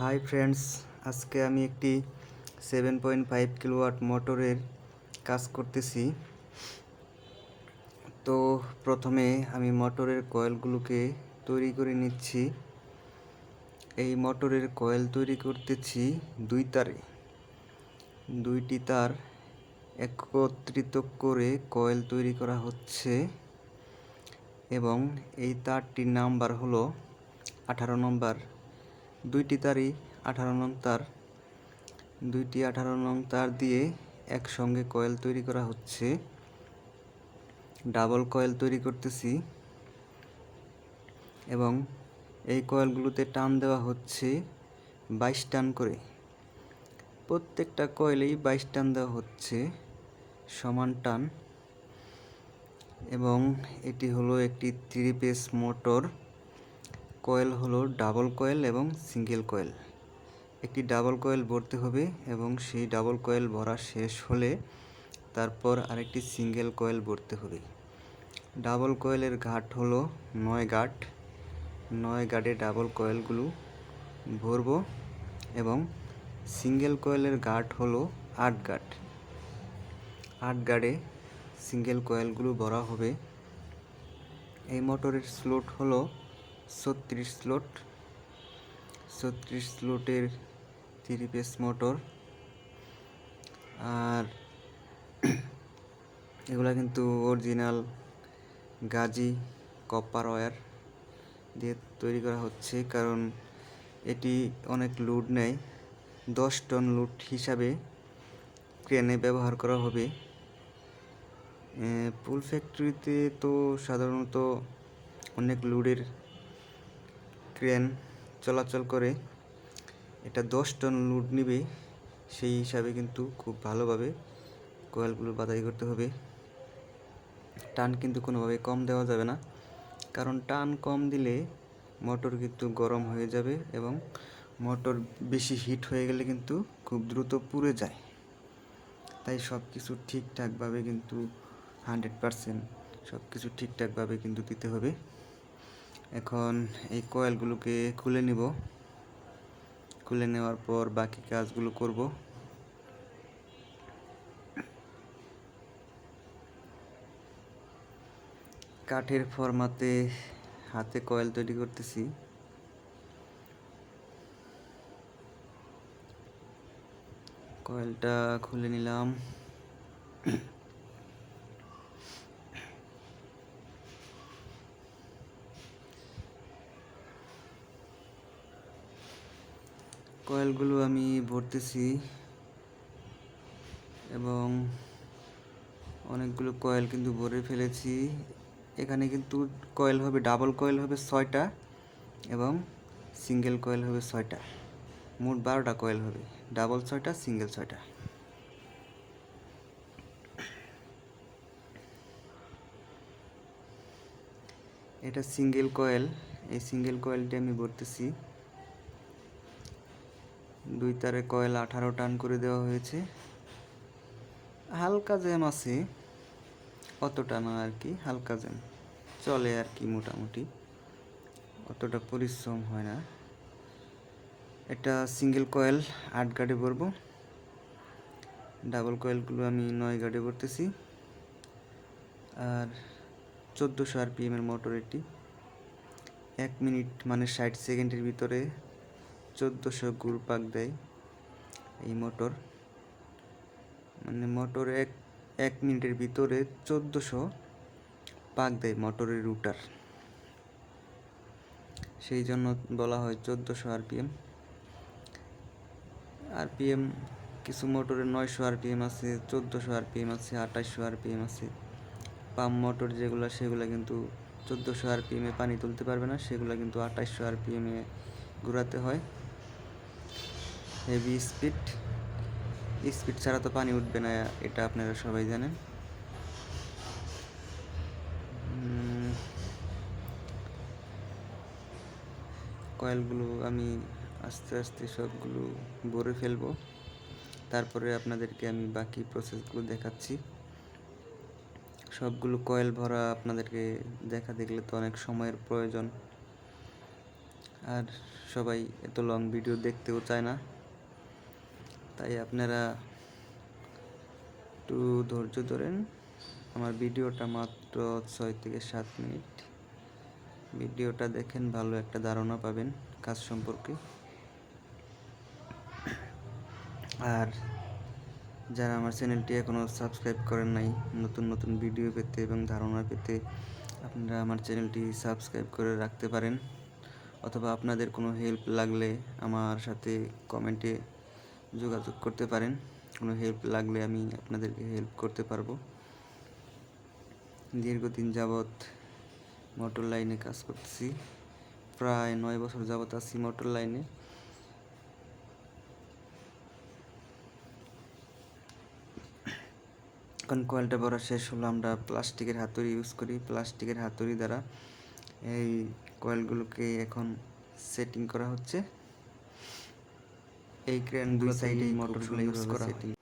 Hi friends, আজকে আমি একটি 7.5 কিলোওয়াট মোটরের কাজ করতেছি। তো প্রথমে আমি মোটরের কয়েলগুলোকে তৈরি করে নিচ্ছি। এই মোটরের কয়েল তৈরি করতেছি দুইটি তার একত্রিত করে কয়েল তৈরি করা হচ্ছে এবং এই তারটির নাম্বার হলো 18 নম্বর। দুইটি তারই 18 নং তার। দুইটি 18 নং তার দিয়ে একসঙ্গে কয়েল তৈরি করা হচ্ছে। ডাবল কয়েল তৈরি করতেছি এবং এই কয়েলগুলোতে টান দেওয়া হচ্ছে 22 টান করে। প্রত্যেকটা কয়েলেই 22 টান দেওয়া হচ্ছে, সমান টান। এবং এটি হলো একটি 3 পেস মোটর। কয়েল হলো ডাবল কয়েল এবং সিঙ্গেল কয়েল। একটি ডাবল কয়েল ভরতে হবে এবং সেই ডাবল কয়েল ভরা শেষ হলে তারপর আরেকটি সিঙ্গেল কয়েল ভরতে হবে। ডাবল কয়েলের ঘাট হলো 9 ঘাট। 9 ঘাটে ডাবল কয়েলগুলো ভরব এবং সিঙ্গেল কয়েলের ঘাট হলো 8 ঘাট। 8 ঘাটে সিঙ্গেল কয়েলগুলো ভরা হবে। এই মোটরের স্লট হলো 36 স্লট। 36 স্লটের 3 পেস মোটর। আর এগুলা কিন্তু অরিজিনাল গাজি কপার ওয়্যার দিয়ে তৈরি করা হচ্ছে, কারণ এটি অনেক লোড নেয়। 10 টন লোড হিসাবে ক্রেনে ব্যবহার করা হবে। ফুল ফ্যাক্টরিতে তো সাধারণত অনেক লোডের ক্রেন চলাচল করে। এটা 10 টন লোড নিবে, সেই হিসাবে কিন্তু খুব ভালোভাবে কয়েলগুলো বাঁধাই করতে হবে। টান কিন্তু কোনোভাবে কম দেওয়া যাবে না, কারণ টান কম দিলে মোটর কিন্তু গরম হয়ে যাবে এবং মোটর বেশি হিট হয়ে গেলে কিন্তু খুব দ্রুত পুড়ে যায়। তাই সব কিছু ঠিকঠাকভাবে কিন্তু 100% সব কিছু ঠিকঠাকভাবে কিন্তু দিতে হবে। এখন এই কয়েলগুলোকে খুলে নিব। খুলে নেওয়ার পর বাকি কাজগুলো করব। কাঠের ফরমাতে হাতে কয়েল তৈরি করতেছি। কয়েলটা খুলে নিলাম। কয়েলগুলো আমি ভরতেছি এবং অনেকগুলো কয়েল কিন্তু ভরে ফেলেছি। এখানে কিন্তু কয়েল হবে, ডাবল কয়েল হবে 6টা এবং সিঙ্গেল কয়েল হবে 6টা। মোট 12টা কয়েল হবে। ডাবল 6টা, সিঙ্গেল 6টা। এটা সিঙ্গেল কয়েল। এই সিঙ্গেল কয়েলটি আমি ভরতেছি। দুই তারে কয়েল 18 টান করে দেওয়া হয়েছে। হালকা জ্যাম আছে, অতটা না আর কি, হালকা জ্যাম চলে আর কি, মোটামুটি অতটা পরিশ্রম হয় না। এটা সিঙ্গেল কয়েল 8 গাড়ি ভরবো। ডাবল কয়েলগুলো আমি 9 গাড়ি ভরতেছি। আর 1400 RPM এর মোটর এটি। 1 মিনিট মানে 60 সেকেন্ডের ভিতরে 1400 ঘুরপাক দেয় এই মোটর। মানে মোটর এক মিনিটের ভিতরে 1400 পাক দেয় মোটরের রুটার, সেই জন্য বলা হয় 1400 RPM। আরপিএম কিছু মোটরে 900 RPM আছে, 1400 RPM আছে, 2800 RPM আছে। পাম্প মোটর যেগুলো, সেগুলো কিন্তু 1400 RPM এ পানি তুলতে পারবে না, সেগুলো কিন্তু 2800 RPM এ ঘোরাতে হয়। হেভি স্পিড ছাড়া তো পানি উঠবে না, এটা আপনারা সবাই জানেন। কয়েলগুলো আমি আস্তে আস্তে সবগুলো ভরে ফেলবো, তারপরে আপনাদেরকে আমি বাকি প্রসেসগুলো দেখাচ্ছি। সবগুলো কয়েল ভরা আপনাদেরকে দেখলে তো অনেক সময়ের প্রয়োজন। আর সবাই এত লং ভিডিও দেখতেও চায় না, তাই আপনারা একটু ধৈর্য ধরেন। আমার ভিডিওটা মাত্র 6 থেকে 7 মিনিট। ভিডিওটা দেখেন, ভালো একটা ধারণা পাবেন কাজ সম্পর্কে। আর যারা আমার চ্যানেলটি এখনও সাবস্ক্রাইব করেন নাই, নতুন নতুন ভিডিও পেতে এবং ধারণা পেতে আপনারা আমার চ্যানেলটি সাবস্ক্রাইব করে রাখতে পারেন, অথবা আপনাদের কোনো হেল্প লাগলে আমার সাথে কমেন্টে যোগাযোগ করতে পারেন। কোনো হেল্প লাগলে আমি আপনাদেরকে হেল্প করতে পারবো। দীর্ঘদিন যাবৎ মোটর লাইনে কাজ করতেছি, প্রায় 9 বছর যাবৎ আছি মোটর লাইনে। এখন কয়েলটা ভরা শেষ হলো, আমরা প্লাস্টিকের হাতুড়ি ইউজ করি। প্লাস্টিকের হাতুড়ি দ্বারা এই কয়েলগুলোকে এখন সেটিং করা হচ্ছে। এই ক্রেন দুই সাইডে মোটরগুলো ইউজ করা হয়।